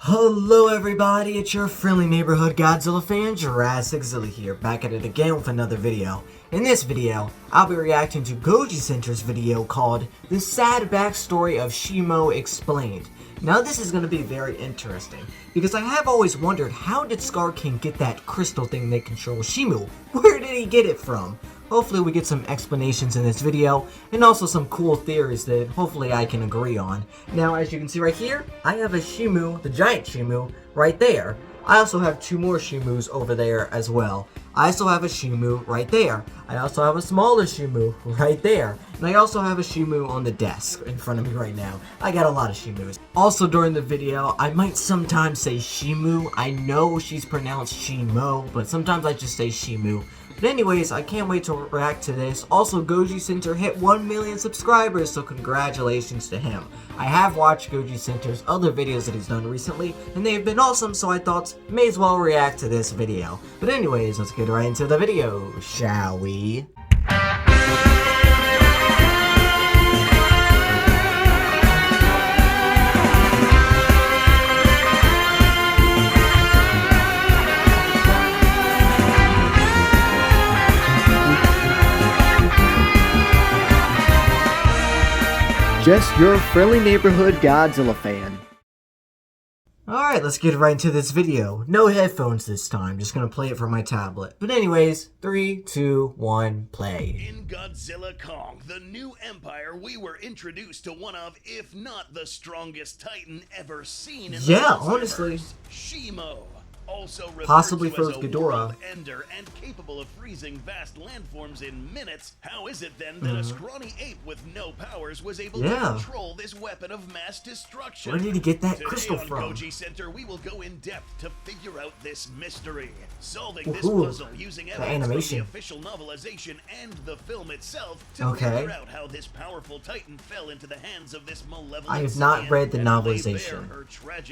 Hello everybody, it's your friendly neighborhood Godzilla fan, JurassicZilla here, back at it again with another video. In this video, I'll be reacting to Goji Center's video called The Sad Backstory of SHIMO Explained. Now this is going to be very interesting, because I have always wondered, how did Scar King get that crystal thing that controls SHIMO? Where did he get it from? Hopefully we get some explanations in this video, and also some cool theories that hopefully I can agree on. Now, as you can see right here, I have a SHIMO, the giant SHIMO, right there. I also have two more SHIMOs over there as well. I also have a SHIMO right there. I also have a smaller SHIMO right there. And I also have a SHIMO on the desk in front of me right now. I got a lot of SHIMOs. Also during the video, I might sometimes say SHIMO. I know she's pronounced SHIMO, but sometimes I just say SHIMO. But anyways, I can't wait to react to this. Also, Goji Center hit 1 million subscribers, so congratulations to him. I have watched Goji Center's other videos that he's done recently, and they've been awesome, so I thought, may as well react to this video. But anyways, let's get right into the video, shall we? Just your friendly neighborhood Godzilla fan. Alright, let's get right into this video. No headphones this time, just gonna play it from my tablet. But anyways, 3, 2, 1, play. In Godzilla Kong, the new empire, we were introduced to one of, if not the strongest titan ever seen in the honestly. SHIMO. Also Possibly referred to froze as a Ghidorah. world ender and capable of freezing vast landforms in minutes, how is it then that a scrawny ape with no powers was able to control this weapon of mass destruction? Where did he get that Today crystal on from? Goji Center, we will go in depth to figure out this mystery, solving this puzzle using evidence from the official novelization and the film itself to figure out how this powerful titan fell into the hands of this malevolent. I have not read the novelization.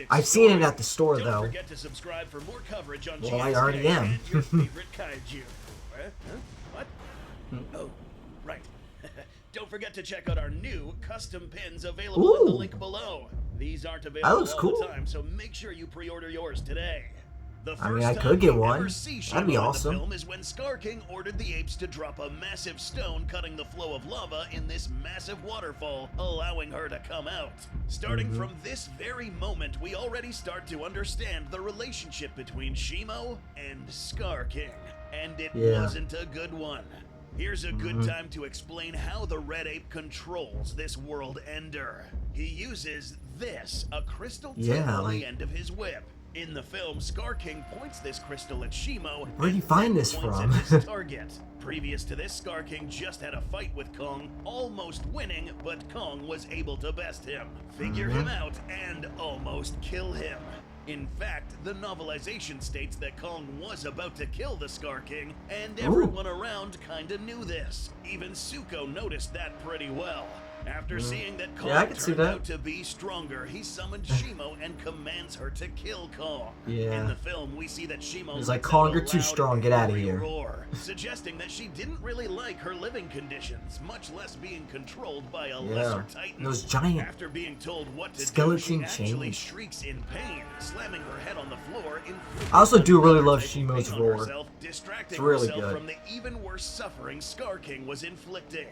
I've seen it at the store though. Don't forget to subscribe for more coverage on Well, I already am. and your favorite kaiju. What? Oh, right. Don't forget to check out our new custom pins available in the link below. These aren't available all the time, so make sure you pre-order yours today. The first I could get one. That'd be awesome. The film is when Scar King ordered the apes to drop a massive stone cutting the flow of lava in this massive waterfall, allowing her to come out. Starting from this very moment, we already start to understand the relationship between SHIMO and Scar King. And it wasn't a good one. Here's a good time to explain how the red ape controls this world ender. He uses this, a crystal tip on the end of his whip. In the film, Scar King points this crystal at SHIMO. Where did he find this from? Target. Previous to this, Scar King just had a fight with Kong, almost winning, but Kong was able to best him, figure him out, and almost kill him. In fact, the novelization states that Kong was about to kill the Scar King, and everyone around kinda knew this. Even Zuko noticed that pretty well. After seeing that Kong turned out to be stronger, he summoned SHIMO and commands her to kill Kong. In the film, we see that SHIMO is like, Kong, you're too strong, get out of here. Roar, suggesting that she didn't really like her living conditions, much less being controlled by a lesser titan. Those giant After being told what to skeleton do, she actually shrieks in pain, slamming her head on the floor. I also do really love SHIMO's roar. Distracting it's really herself good. From the even worse suffering Scar King was inflicting.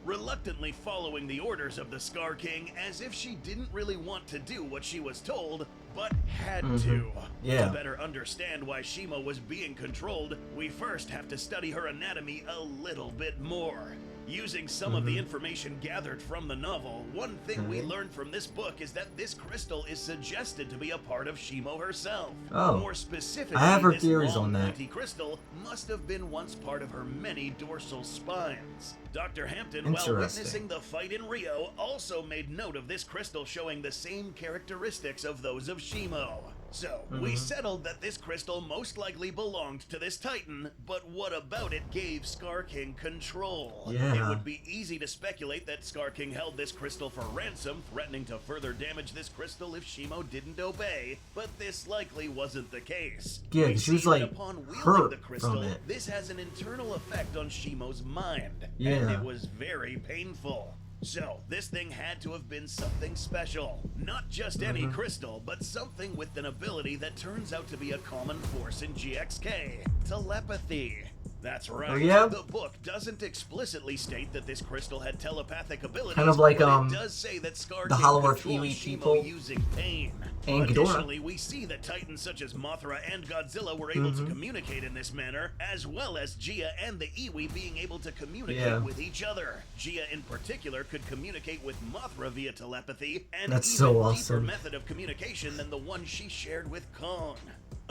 Reluctantly following the orders of the Scar King as if she didn't really want to do what she was told, but had to. To better understand why SHIMO was being controlled, we first have to study her anatomy a little bit more. Using some of the information gathered from the novel, one thing we learned from this book is that this crystal is suggested to be a part of SHIMO herself. More specifically, I have her this theories on that. Crystal must have been once part of her many dorsal spines. Dr. Hampton, while witnessing the fight in Rio, also made note of this crystal showing the same characteristics of those of SHIMO. So, we settled that this crystal most likely belonged to this titan, but what about it gave Scar King control? It would be easy to speculate that Scar King held this crystal for ransom, threatening to further damage this crystal if SHIMO didn't obey, but this likely wasn't the case. Yeah, she was like hurt the crystal, from it. This has an internal effect on SHIMO's mind, and it was very painful. So, this thing had to have been something special. Not just any crystal, but something with an ability that turns out to be a common force in GXK. Telepathy. That's right. Oh, yeah? The book doesn't explicitly state that this crystal had telepathic abilities, Kind of like, but it does say that Scar the King Hollow Earth controls Iwi Shimo people. using pain. And Ghidorah. Additionally, we see that titans such as Mothra and Godzilla were able to communicate in this manner, as well as Gia and the Iwi being able to communicate with each other. Gia in particular could communicate with Mothra via telepathy, and That's even so deeper awesome. method of communication than the one she shared with Kong.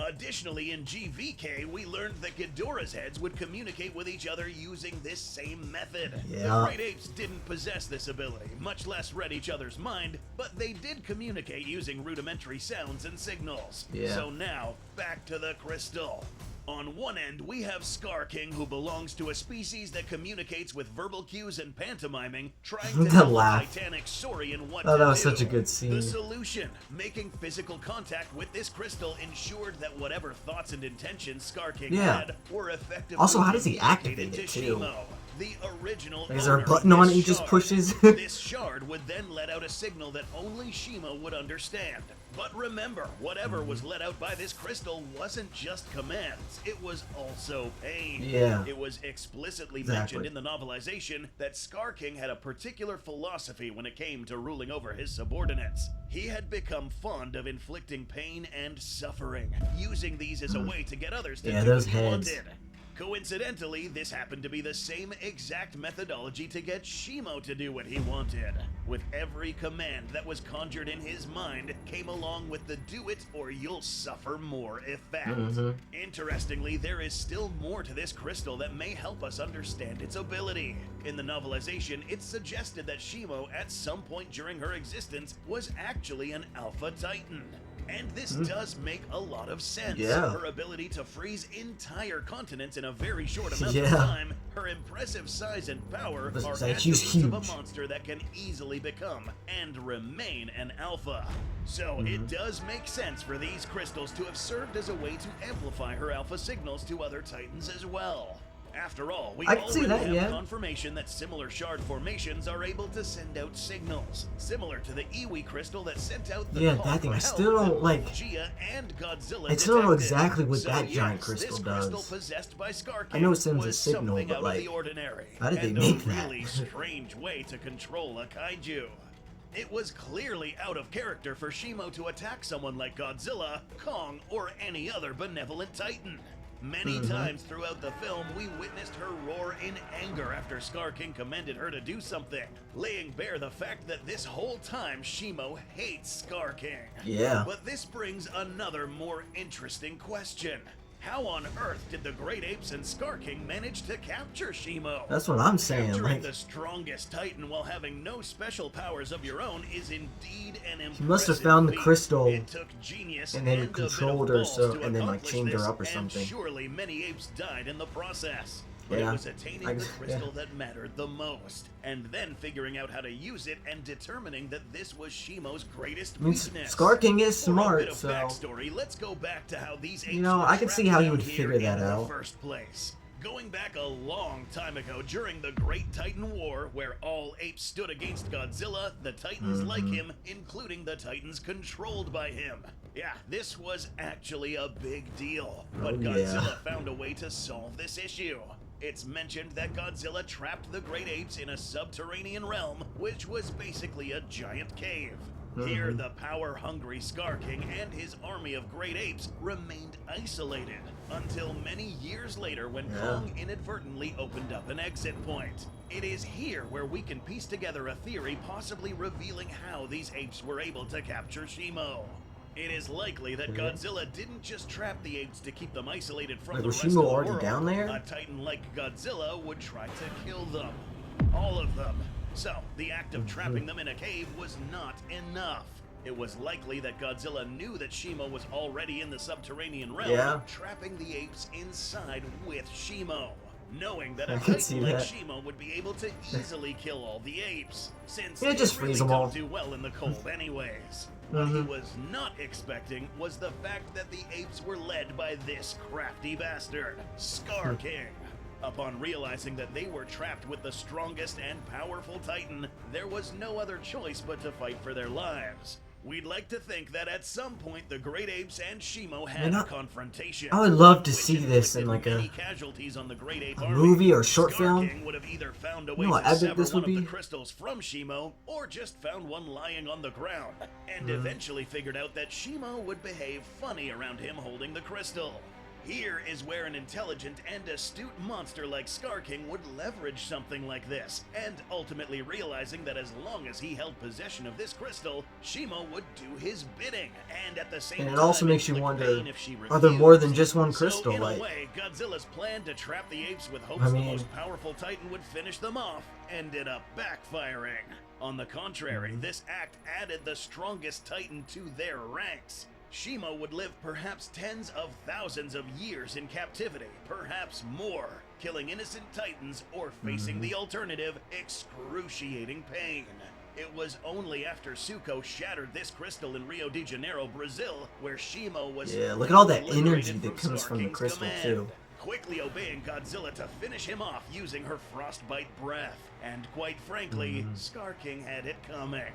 Additionally, in GVK, we learned that Ghidorah's heads would communicate with each other using this same method. Yeah. The great apes didn't possess this ability, much less read each other's mind, but they did communicate using rudimentary sounds and signals. Yeah. So now, back to the crystal. On one end, we have Scar King, who belongs to a species that communicates with verbal cues and pantomiming, trying to The tell the laugh. Titanic Saurian what Oh, to that was do. such a good scene. The solution, making physical contact with this crystal, ensured that whatever thoughts and intentions Scar King had were effectively Also, how does he communicated activate it, to too? Shimo, the original Is there a owner of button on this it he just shard. pushes? This shard would then let out a signal that only Shimo would understand. But remember, whatever was let out by this crystal wasn't just commands, it was also pain. Yeah. It was explicitly Exactly. mentioned in the novelization that Scar King had a particular philosophy when it came to ruling over his subordinates. He had become fond of inflicting pain and suffering, using these as a way to get others to do those what he heads. wanted. Coincidentally, this happened to be the same exact methodology to get Shimo to do what he wanted. With every command that was conjured in his mind came along with the do it or you'll suffer more effect. Interestingly, there is still more to this crystal that may help us understand its ability. In the novelization, it's suggested that Shimo at some point during her existence was actually an Alpha Titan. And this does make a lot of sense. Yeah. Her ability to freeze entire continents in a very short amount of Yeah. time, her impressive size and power This are is like attributes of a huge. monster that can easily become and remain an alpha. So it does make sense for these crystals to have served as a way to amplify her alpha signals to other titans as well. After all, we I can see already that, have yeah. confirmation that similar shard formations are able to send out signals, similar to the Iwi crystal that sent out the call that thing, for I help still don't, that like- both Gia and Godzilla I still don't know detected. exactly what So that giant yes, crystal this crystal does. possessed by Scar I know it King sends a was signal, something but, out like, of the ordinary, how did they and make a that? really strange way to control a kaiju. It was clearly out of character for Shimo to attack someone like Godzilla, Kong, or any other benevolent titan. Many times throughout the film, we witnessed her roar in anger after Scar King commanded her to do something, laying bare the fact that this whole time Shimo hates Scar King. Yeah. But this brings another more interesting question. How on earth did the great apes and Scar King manage to capture Shimo? That's what I'm saying. Capturing Like, the strongest titan while having no special powers of your own is indeed an impressive he must have found the feat. crystal It took genius and then and a bit of controlled her, balls so to and then like accomplish chained her this, up or and something. surely many apes died in the process. But Yeah. it was attaining I- the crystal yeah. that mattered the most, and then figuring out how to use it and determining that this was Shimo's greatest I mean, weakness. Scar King is For a smart, bit of so backstory, let's go back to how these apes know, were I can see trapped how he down would here figure that in the out. first place. Going back a long time ago during the Great Titan War, where all apes stood against Godzilla, the titans like him, including the titans controlled by him. Yeah, this was actually a big deal, but Oh, yeah. Godzilla found a way to solve this issue. It's mentioned that Godzilla trapped the great apes in a subterranean realm, which was basically a giant cave. Here, the power-hungry Scar King and his army of great apes remained isolated until many years later when Kong inadvertently opened up an exit point. It is here where we can piece together a theory possibly revealing how these apes were able to capture Shimo. It is likely that Godzilla didn't just trap the apes to keep them isolated from Wait, the was rest of Shimo the already world. down there? A titan like Godzilla would try to kill them. All of them. So, the act of trapping them in a cave was not enough. It was likely that Godzilla knew that Shimo was already in the subterranean realm, trapping the apes inside with Shimo. Knowing that a I can see titan like that. Shimo would be able to easily kill all the apes, since Yeah, they just really freeze them don't all. do well in the cold anyways. What he was not expecting was the fact that the apes were led by this crafty bastard, Scar King. Upon realizing that they were trapped with the strongest and powerful Titan, there was no other choice but to fight for their lives. We'd like to think that at some point the great apes and SHIMO had a confrontation. I would love to see this in like a movie or short film. King would have either found a way how to epic sever this would one of be. the crystals from SHIMO, or just found one lying on the ground, and eventually figured out that SHIMO would behave funny around him holding the crystal. Here is where an intelligent and astute monster like Scar King would leverage something like this, and ultimately realizing that as long as he held possession of this crystal, SHIMO would do his bidding, and at the same time, and it also makes you wonder, if she are there more than just one crystal? So in like, a way, Godzilla's plan to trap the apes with hopes the most powerful Titan would finish them off ended up backfiring. On the contrary, this act added the strongest Titan to their ranks. SHIMO would live perhaps tens of thousands of years in captivity, perhaps more, killing innocent Titans or facing the alternative, excruciating pain. It was only after Suko shattered this crystal in Rio de Janeiro, Brazil, where SHIMO was look at all that energy that comes from the crystal too. Quickly obeying Godzilla to finish him off using her frostbite breath. And quite frankly, Scar King had it coming.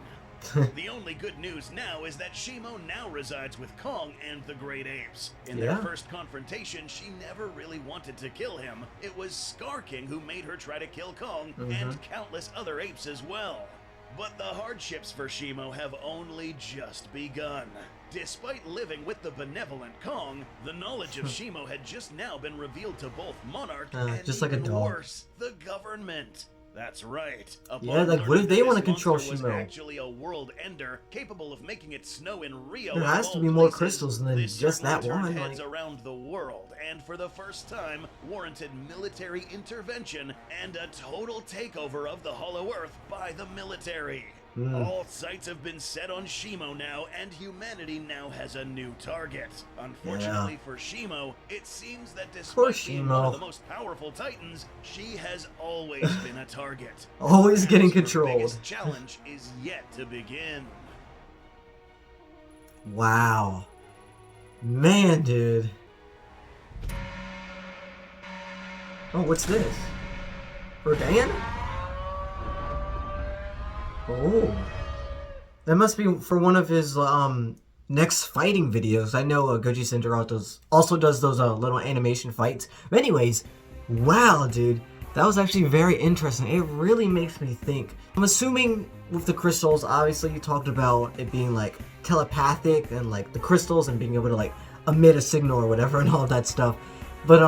The only good news now is that SHIMO now resides with Kong and the Great Apes. In their first confrontation, she never really wanted to kill him. It was Scar King who made her try to kill Kong and countless other apes as well. But the hardships for SHIMO have only just begun. Despite living with the benevolent Kong, the knowledge of SHIMO had just now been revealed to both Monarch and just like a even dog. Worse, the government. That's right. Yeah, like what if they want to control was SHIMO? Actually a world ender capable of making it snow in Rio. There has to be more crystals than just that one. Heads around the world, and for the first time, warranted military intervention and a total takeover of the Hollow Earth by the military. All sights have been set on SHIMO now, and humanity now has a new target. Unfortunately for SHIMO, it seems that despite being one of the most powerful Titans, she has always been a target. Always getting Her controlled. biggest challenge is yet to begin. Wow. Man, dude. Oh, what's this? Rodan? Oh. That must be for one of his next fighting videos. I know Goji Cinderella also does those little animation fights. But anyways, wow, dude. That was actually very interesting. It really makes me think. I'm assuming with the crystals, obviously you talked about it being like telepathic and like the crystals and being able to like emit a signal or whatever and all that stuff. But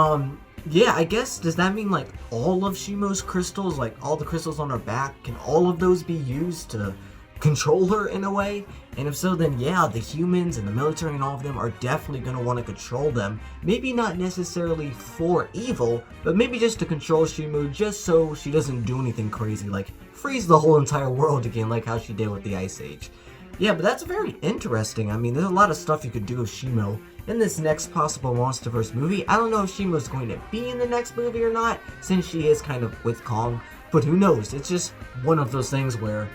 yeah, I guess, does that mean like all of SHIMO's crystals, like all the crystals on her back, can all of those be used to control her in a way? And if so, then yeah, the humans and the military and all of them are definitely going to want to control them. Maybe not necessarily for evil, but maybe just to control SHIMO just so she doesn't do anything crazy, like freeze the whole entire world again like how she did with the Ice Age. Yeah, but that's very interesting. I mean, there's a lot of stuff you could do with SHIMO in this next possible Monsterverse movie. I don't know if SHIMO's going to be in the next movie or not, since she is kind of with Kong, but who knows? It's just one of those things where,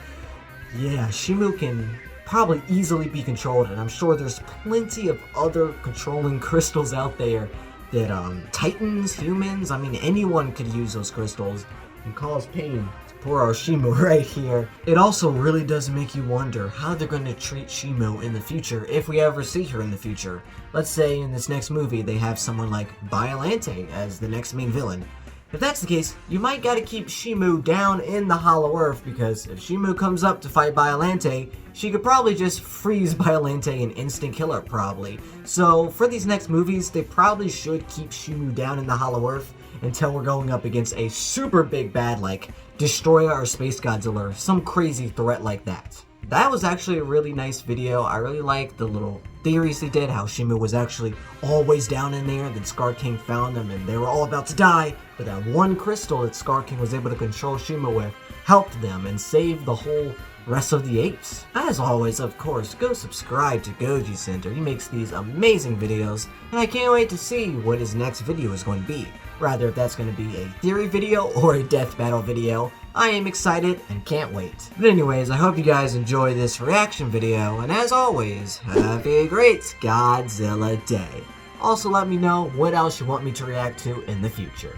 yeah, SHIMO can probably easily be controlled, and I'm sure there's plenty of other controlling crystals out there that, Titans, humans, I mean, anyone could use those crystals and cause pain. Poor our SHIMO right here. It also really does make you wonder how they're going to treat SHIMO in the future, if we ever see her in the future. Let's say in this next movie they have someone like Biollante as the next main villain. If that's the case, you might gotta keep SHIMO down in the Hollow Earth, because if SHIMO comes up to fight Biollante, she could probably just freeze Biollante and instant kill her, probably. So for these next movies, they probably should keep SHIMO down in the Hollow Earth until we're going up against a super big bad like Destroyer or Space Godzilla, or some crazy threat like that. That was actually a really nice video. I really liked the little theories they did, how SHIMO was actually always down in there, then Scar King found them and they were all about to die, but that one crystal that Scar King was able to control SHIMO with helped them and saved the whole rest of the apes. As always, of course, go subscribe to Goji Center. He makes these amazing videos, and I can't wait to see what his next video is going to be. Rather, if that's going to be a theory video or a death battle video, I am excited and can't wait. But anyways, I hope you guys enjoy this reaction video, and as always, have a great Godzilla day. Also, let me know what else you want me to react to in the future.